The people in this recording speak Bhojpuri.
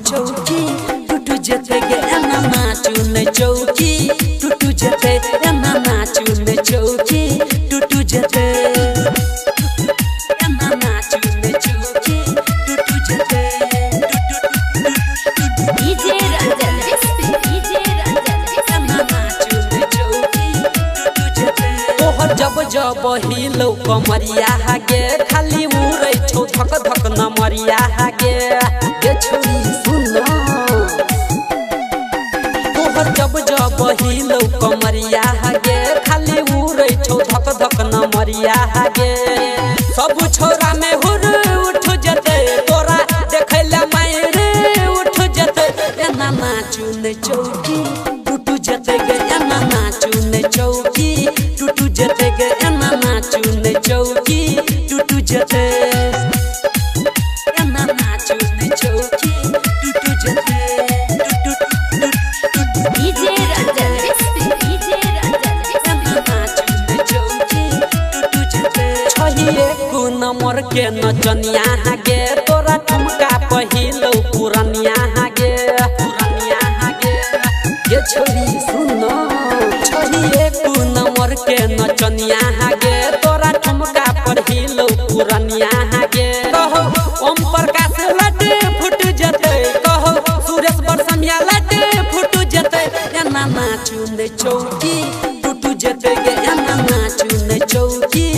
चौकी टूट जते गे एना नाचू न चौकी टूट जते एना नाचू न चौकी टूट जते एना नाचू न चौकी टूट जते डीजे रंजन एना नाचू न चौकी टूट जते तोहर जब जब हिलो कमरिया हागे खाली उड़ै छौ धक धक न मरिया हागे गे छोरी जब जब हिलो कमरिया हागे खाली उड़ै छौ धक धक न मरिया हागे सब छोरा में हुर उठ जते तोरा देखैला मायरे उठ जते एना नाचू न चौकी टूट जते गे एना नाचू न चौकी टूट जते गे एना नाचू न चौकी टूट जते एना नाचू न चौकी टूट जते डीजे रंजन नंबर के नचनिया हागे तोरा ठुमका पहिलो पुरनिया हागे ये छोरी सुन छहिए कु नंबर के नचनिया हागे तोरा ठुमका पहिलो पुरनिया हागे कहो ओम प्रकाश लटे फुट जते कहो सुरेश बरसमिया लटे फुट जते एना नाचू न चौकी टूट जते गे एना नाचू न चौकी